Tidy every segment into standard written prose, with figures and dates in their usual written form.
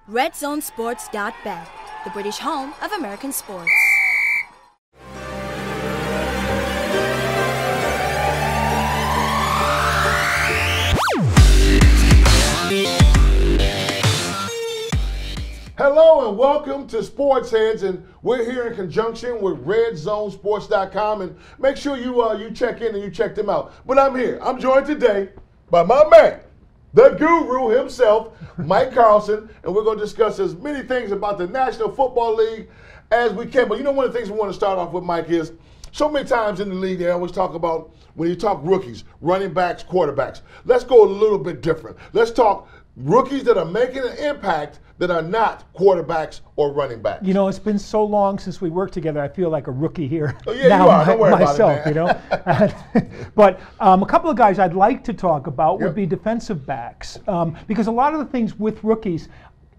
redzonesports.bet, the British home of American sports. Hello and welcome to Sportsheads, and we're here in conjunction with redzonesports.com, and make sure you check in and you check them out. But I'm here. I'm joined today by my man, the guru himself, Mike Carlson, and we're going to discuss as many things about the National Football League as we can. But you know, one of the things we want to start off with, Mike, is so many times in the league they always talk about, when you talk rookies, running backs, quarterbacks. Let's go a little bit different. Let's talk rookies that are making an impact that are not quarterbacks or running backs. You know, it's been so long since we worked together. I feel like a rookie here. Oh, yeah, now, you are. Don't worry myself, about it, man. You know. But a couple of guys I'd like to talk about would be defensive backs, because a lot of the things with rookies,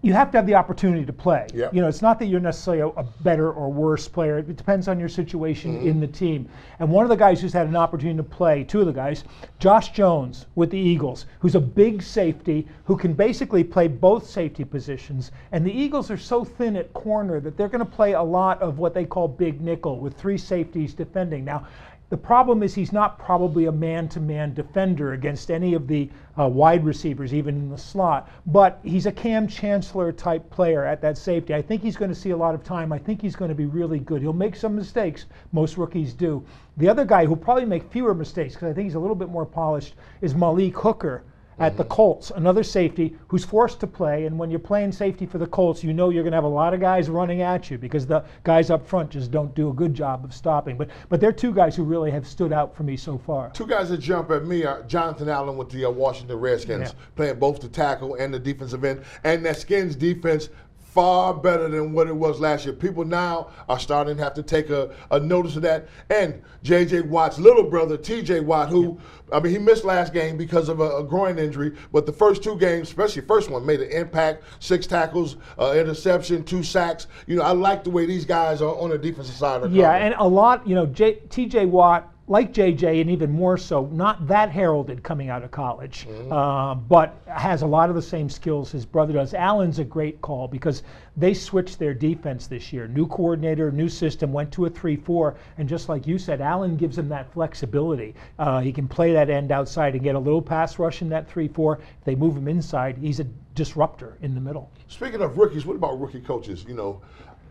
you have to have the opportunity to play. Yep. You know, it's not that you're necessarily a better or worse player. It depends on your situation in the team. And one of the guys who's had an opportunity to play, two of the guys, Josh Jones with the Eagles, who's a big safety who can basically play both safety positions. And the Eagles are so thin at corner that they're going to play a lot of what they call big nickel with three safeties defending. Now, the problem is he's not probably a man-to-man defender against any of the wide receivers, even in the slot, but he's a Cam Chancellor type player at that safety. I think he's going to see a lot of time. I think he's going to be really good. He'll make some mistakes. Most rookies do. The other guy who'll probably make fewer mistakes, because I think he's a little bit more polished, is Malik Hooker at the Colts, another safety who's forced to play. And when you're playing safety for the Colts, you know you're going to have a lot of guys running at you because the guys up front just don't do a good job of stopping. But they're two guys who really have stood out for me so far. Two guys that jump at me are Jonathan Allen with the Washington Redskins, playing both the tackle and the defensive end. And that Skins defense, far better than what it was last year. People now are starting to have to take a notice of that. And J.J. Watt's little brother, T.J. Watt, who, I mean, he missed last game because of a groin injury, but the first two games, especially the first one, made an impact, 6 tackles, interception, 2 sacks. You know, I like the way these guys are on the defensive side of the cover. And a lot, you know, T.J. Watt, like JJ, and even more so, not that heralded coming out of college, but has a lot of the same skills his brother does. Allen's a great call because they switched their defense this year. New coordinator, new system, went to a 3-4, and just like you said, Allen gives him that flexibility. He can play that end outside and get a little pass rush in that 3-4. If they move him inside, he's a disruptor in the middle. Speaking of rookies, what about rookie coaches? You know,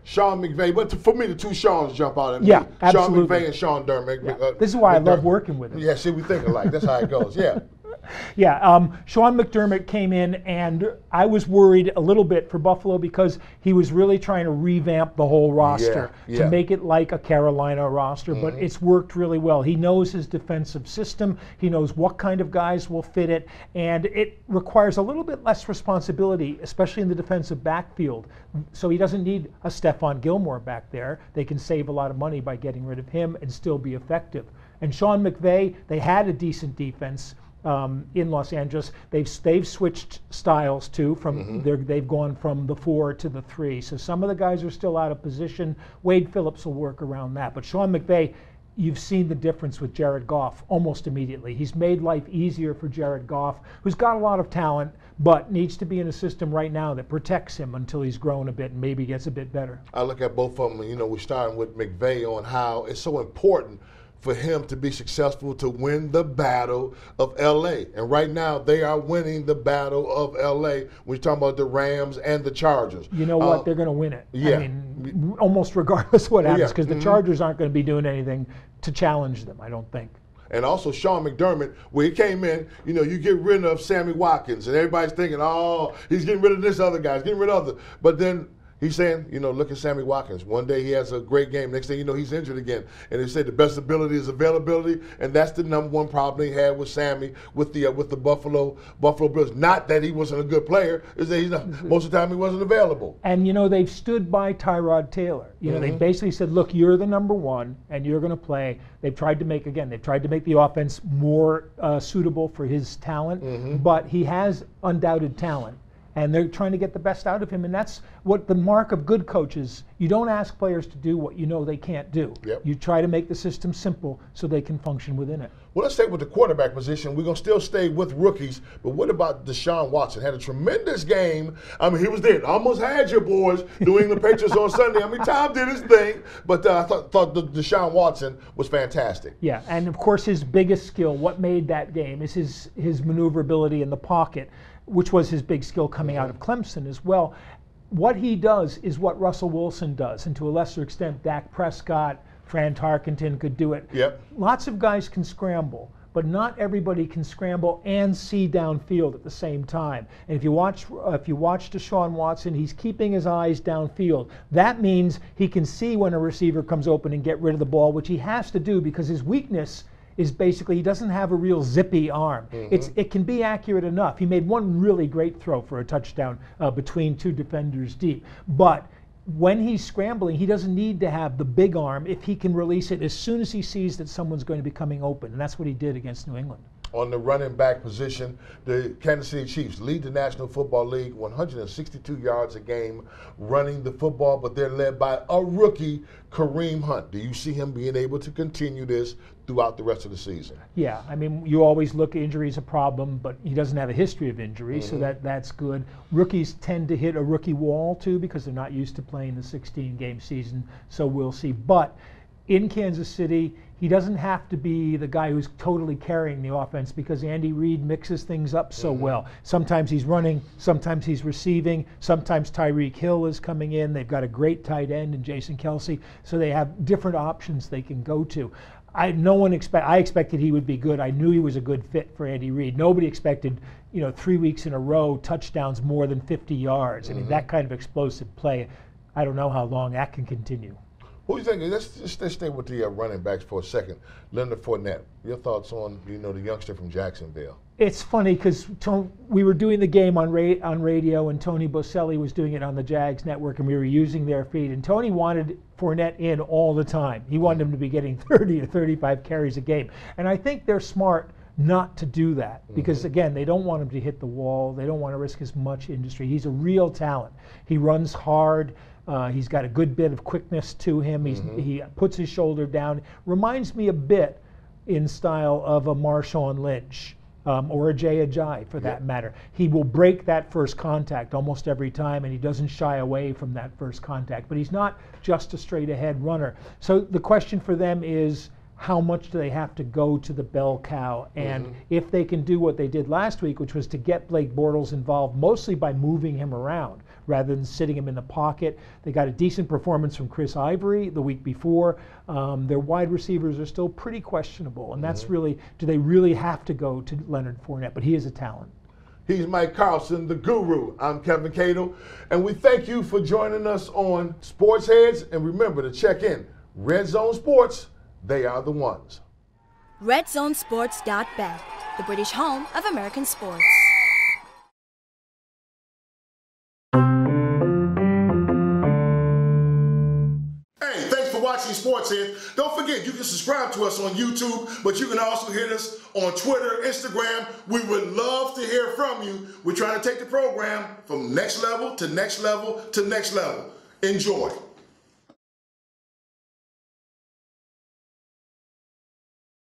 Sean McVay, but for me, the two Seans jump out at me. Yeah, absolutely. Sean McVay and Sean Dermott. Yeah. This is why I love working with him. Yeah, see, we think alike. That's how it goes. Yeah. Sean McDermott came in, and I was worried a little bit for Buffalo because he was really trying to revamp the whole roster to make it like a Carolina roster, but it's worked really well. He knows his defensive system. He knows what kind of guys will fit it, and it requires a little bit less responsibility, especially in the defensive backfield. So he doesn't need a Stephon Gilmore back there. They can save a lot of money by getting rid of him and still be effective. And Sean McVay, they had a decent defense in Los Angeles. They've switched styles too. They've gone from the 4 to the 3. So some of the guys are still out of position. Wade Phillips will work around that. But Sean McVay, you've seen the difference with Jared Goff almost immediately. He's made life easier for Jared Goff, who's got a lot of talent, but needs to be in a system right now that protects him until he's grown a bit and maybe gets a bit better. I look at both of them, you know, we're starting with McVay on how it's so important for him to be successful to win the battle of L.A. And right now, they are winning the battle of L.A. We're talking about the Rams and the Chargers. You know what? They're going to win it. Yeah. I mean, almost regardless of what happens, because the Chargers aren't going to be doing anything to challenge them, I don't think. And also Sean McDermott, where he came in, you know, you get rid of Sammy Watkins, and everybody's thinking, oh, he's getting rid of this other guy, he's getting rid of other. But then he's saying, you know, look at Sammy Watkins. One day he has a great game. Next thing you know, he's injured again. And they say the best ability is availability, and that's the #1 problem he had with Sammy with the Buffalo Bills. Not that he wasn't a good player, is that most of the time he wasn't available. And you know, they've stood by Tyrod Taylor. You know, they basically said, look, you're the #1, and you're going to play. They've tried to make the offense more suitable for his talent, but he has undoubted talent. and they're trying to get the best out of him, and that's what the mark of good coaches. You don't ask players to do what you know they can't do. Yep. You try to make the system simple so they can function within it. Well, let's stay with the quarterback position. We're going to still stay with rookies, but what about Deshaun Watson? Had a tremendous game. I mean, he was there. Almost had your boys doing the Patriots on Sunday. I mean, Tom did his thing, but I thought the Deshaun Watson was fantastic. Yeah, and of course his biggest skill, what made that game, is his maneuverability in the pocket, which was his big skill coming out of Clemson as well. What he does is what Russell Wilson does, and to a lesser extent Dak Prescott, Fran Tarkenton could do it. Yep. Lots of guys can scramble, but not everybody can scramble and see downfield at the same time. And if you watch Deshaun Watson, he's keeping his eyes downfield. That means he can see when a receiver comes open and get rid of the ball, which he has to do because his weakness is basically he doesn't have a real zippy arm. It can be accurate enough. He made one really great throw for a touchdown between two defenders deep, but when he's scrambling, he doesn't need to have the big arm if he can release it as soon as he sees that someone's going to be coming open, and that's what he did against New England. On the running back position, the Kansas City Chiefs lead the National Football League 162 yards a game running the football, but they're led by a rookie, Kareem Hunt. Do you see him being able to continue this throughout the rest of the season? Yeah, I mean, you always look, injury is a problem, but he doesn't have a history of injury, so that's good. Rookies tend to hit a rookie wall, too, because they're not used to playing the 16-game season, so we'll see. But in Kansas City, he doesn't have to be the guy who's totally carrying the offense because Andy Reid mixes things up so well. Sometimes he's running, sometimes he's receiving, sometimes Tyreek Hill is coming in. They've got a great tight end in Jason Kelsey, so they have different options they can go to. I expected he would be good. I knew he was a good fit for Andy Reid. Nobody expected, 3 weeks in a row touchdowns more than 50 yards. I mean, that kind of explosive play, I don't know how long that can continue. Who do you think? Let's stay with the running backs for a second. Leonard Fournette. Your thoughts on the youngster from Jacksonville? It's funny because we were doing the game on radio, and Tony Boselli was doing it on the Jags network, and we were using their feed. And Tony wanted Fournette in all the time. He wanted him to be getting 30 to 35 carries a game. And I think they're smart not to do that because, again, they don't want him to hit the wall. They don't want to risk as much industry. He's a real talent. He runs hard. He's got a good bit of quickness to him. He puts his shoulder down. Reminds me a bit in style of a Marshawn Lynch or a Jay Ajayi for that matter. He will break that first contact almost every time, and he doesn't shy away from that first contact. But he's not just a straight ahead runner. So the question for them is, how much do they have to go to the bell cow? And if they can do what they did last week, which was to get Blake Bortles involved mostly by moving him around rather than sitting him in the pocket. They got a decent performance from Chris Ivory the week before. Their wide receivers are still pretty questionable, and that's really, do they really have to go to Leonard Fournette? But he is a talent. He's Mike Carlson, the guru. I'm Kevin Cadle, and we thank you for joining us on Sportsheads. And remember to check in Red Zone Sports. They are the ones. redzonesports.bet, the British home of American sports. Hey, thanks for watching Sportsheads. Don't forget, you can subscribe to us on YouTube, but you can also hit us on Twitter, Instagram. We would love to hear from you. We're trying to take the program from next level to next level to next level. Enjoy.